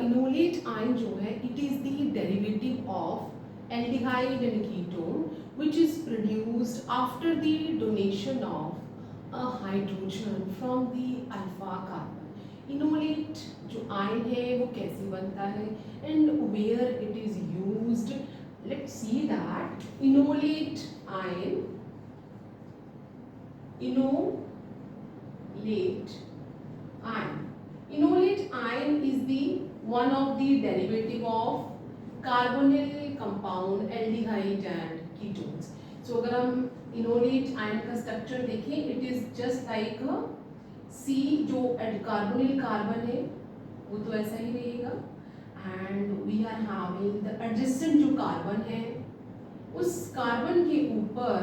Enolate ion जो है it is the derivative of aldehyde and ketone which is produced after the donation of a hydrogen from the alpha carbon. Enolate जो ion है वो कैसे बनता है and where it is used, let's see that enolate ion, enolate ion. Enolate ion is the one of the derivative of carbonyl compound aldehyde and ketones. So अगर हम enolate ion का structure देखें, it is just like a C, जो carbonyl carbon है वो तो ऐसा ही रहेगा, and we are having the adjacent जो carbon है उस कार्बन के ऊपर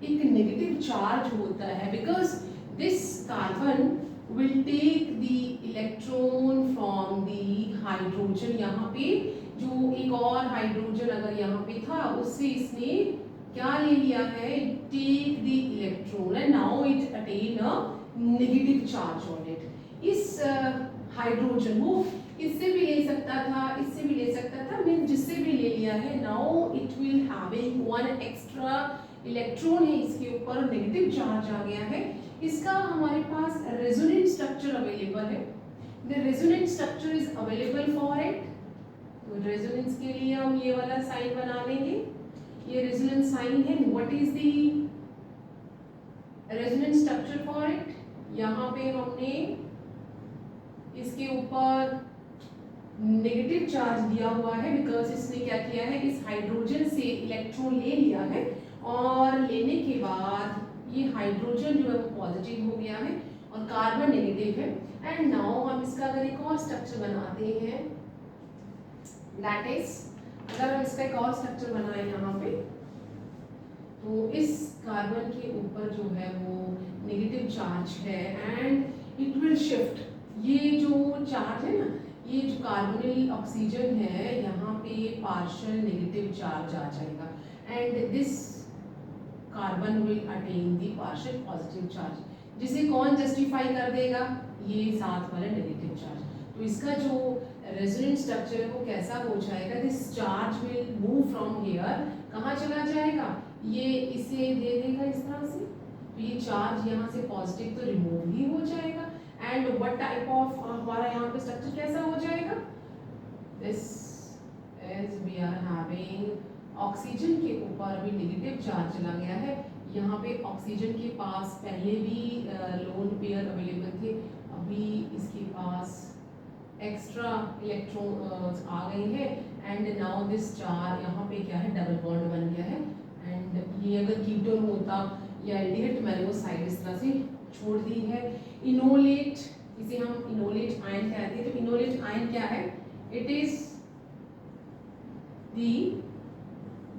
एक नेगेटिव चार्ज होता है, because this carbon will take the electron from the hydrogen। यहाँ पे जो एक और हाइड्रोजन अगर यहाँ पे था उससे इसने क्या ले लिया है, take the electron and now it attain a negative charge on it। इस हाइड्रोजन वो इससे भी ले सकता था, इससे भी ले सकता था, मीन जिससे भी ले लिया है, now it will having one extra electron है इसके ऊपर, नेगेटिव चार्ज आ गया है। इसका हमारे पास रेजोनेंट स्ट्रक्चर अवेलेबल है, the resonant structure is available for it. तो रेजोनेंस के लिए हम ये वाला साइन बना लेंगे, ये रेजोनेंस साइन है। What is the resonant structure for it, यहाँ पे हमने इसके ऊपर नेगेटिव चार्ज दिया हुआ है, बिकॉज इसने क्या किया है, इस हाइड्रोजन से इलेक्ट्रॉन ले लिया है और लेने के बाद ये हाइड्रोजन जो है वो पॉजिटिव हो गया है और कार्बन नेगेटिव है। एंड नाउ हम इसका अगर एक और स्ट्रक्चर बनाते हैं, दैट इज अगर हम इसका एक और स्ट्रक्चर बनाएं यहाँ पे, तो इस कार्बन के ऊपर जो है वो नेगेटिव चार्ज है एंड इट विल शिफ्ट। ये जो चार्ज है ना, ये जो कार्बोनिल ऑक्सीजन है यहाँ पे पार्शियल नेगेटिव चार्ज आ जाएगा and this carbon will attain the partial positive charge, जिसे कौन जस्टिफाई कर देगा, ये साथ वाला नेगेटिव चार्ज। तो इसका जो रेजोनेंट स्ट्रक्चर है वो कैसा हो जाएगा, this charge will move from here, कहाँ चला जाएगा, ये इसे दे देगा इस तरह से, तो ये चार्ज यहाँ से पॉजिटिव तो रिमूव ही हो जाएगा। एंड व्हाट टाइप ऑफ हमारा यहाँ पे स्ट्रक्चर कैसा हो जाएगा, this is we are having oxygen के ऊपर अभी नेगेटिव चार्ज चला गया है, यहाँ पे ऑक्सीजन के पास पहले भी लोन पेयर अवेलेबल थे, अभी इसके पास एक्स्ट्रा इलेक्ट्रॉन आ गए हैं एंड नाउ दिस चार्ज यहाँ पे क्या है, डबल बॉन्ड बन गया है। एंड ये अगर कीटोन होता या एल्डिहाइड, मैंने वो साइड इस तरह से छोड़ दी है। इनोलेट, इसे हम इनोलेट आयन कहते हैं। तो इनोलेट आयन क्या है, इट इज द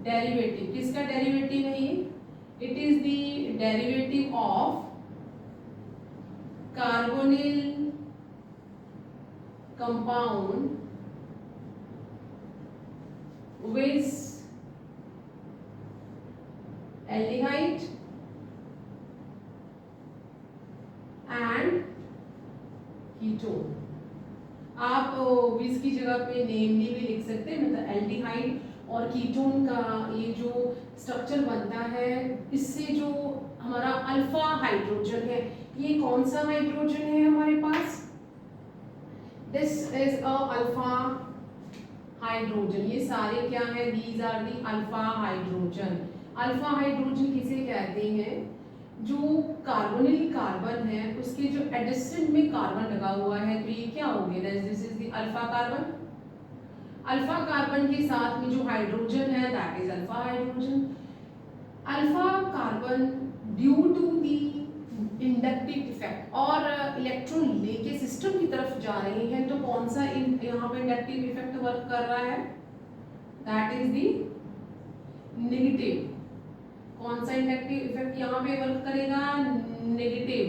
डेरिवेटिव, किसका डेरिवेटिव है ये, it is the derivative of carbonyl compound with aldehyde and ketone. आप विज की जगह पे नेमली भी लिख सकते हैं, मतलब एल्डिहाइड और कीटोन का ये जो स्ट्रक्चर बनता है, इससे जो हमारा अल्फा हाइड्रोजन है, ये कौन सा हाइड्रोजन है हमारे पास, this is a alpha hydrogen. ये सारे क्या है, these are the alpha hydrogen. Alpha hydrogen किसे कहते हैं, जो कार्बोनिल कार्बन है उसके जो एडिशन में कार्बन लगा हुआ है, तो ये क्या हो गया, this is the alpha carbon. Alpha carbon के साथ में जो हाइड्रोजन है that is alpha hydrogen. Alpha carbon due to the inductive effect, और इलेक्ट्रॉन लेके सिस्टम की तरफ जा रहे हैं, तो कौन सा यहाँ पे इंडक्टिव इफेक्ट वर्क कर रहा है, दैट इज दी नेगेटिव। कौन सा इंडक्टिव इफेक्ट यहाँ पे वर्क करेगा, नेगेटिव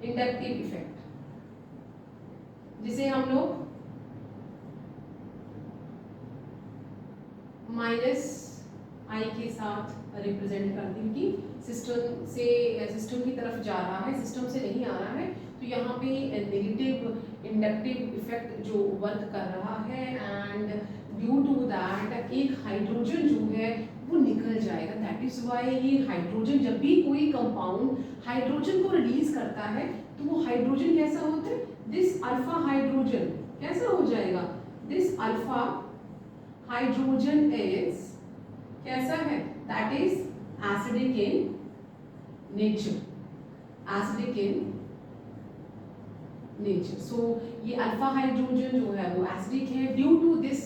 इंडक्टिव इफेक्ट, जिसे हम लोग माइनस आई के साथ रिप्रेजेंट करते हैं कि सिस्टम की तरफ जा रहा है, सिस्टम से नहीं आ रहा है, तो यहाँ पे नेगेटिव इंडक्टिव इफेक्ट जो वर्क कर रहा है, एंड ड्यू टू दैट एक हाइड्रोजन जो है वो निकल जाएगा। दैट इज वाई ये हाइड्रोजन, जब भी कोई कंपाउंड हाइड्रोजन को रिलीज करता है तो वो हाइड्रोजन कैसा होता है, दिस अल्फा हाइड्रोजन कैसा हो जाएगा, दिस अल्फा हाइड्रोजन इज कैसा है, that is acidic in nature, acidic in nature. So ये अल्फा हाइड्रोजन जो है वो एसिडिक है due to this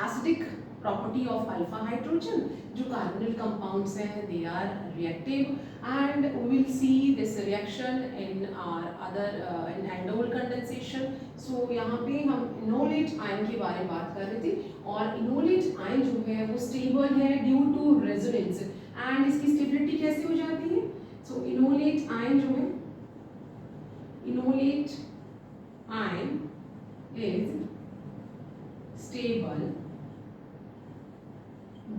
acidic property of alpha hydrogen. जो कार्बोनिल कंपाउंड्स हैं they are reactive, and we will see this reaction in our other in aldol condensation. So यहाँ पे हम इनोलेट आयन के बारे में बात कर रहे थे, और इनोलेट आयन जो है वो स्टेबल है ड्यू टू रेजोनेंस, एंड इसकी स्टेबिलिटी कैसे हो जाती है। सो इनोलेट आयन जो है, enolate ion is stable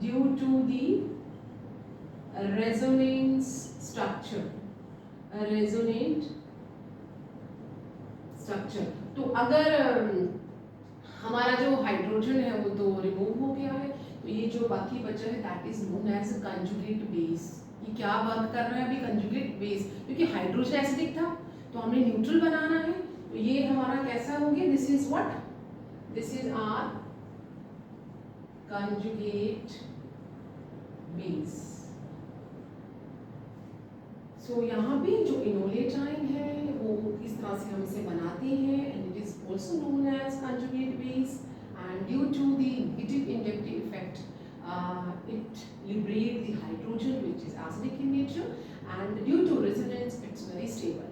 due to the resonance structure, resonant structure। तो अगर हमारा जो हाइड्रोजन है वो तो रिमूव हो गया है, तो ये जो बाकी बचा है that is known as conjugate base. ये क्या वर्क कर रहा है अभी, कंजुगेट बेस, क्योंकि हाइड्रोजन एसिडिक था तो हमने न्यूट्रल बनाना है, तो ये हमारा कैसा हो गया, this is what, this is our conjugate base. So यहाँ पे जो इनोलेट आयन है वो इस तरह से हम इसे बनाते हैं, and it is also known as conjugate base, and due to the negative inductive effect it liberate the hydrogen which is acidic in nature, and due to resonance it's very stable।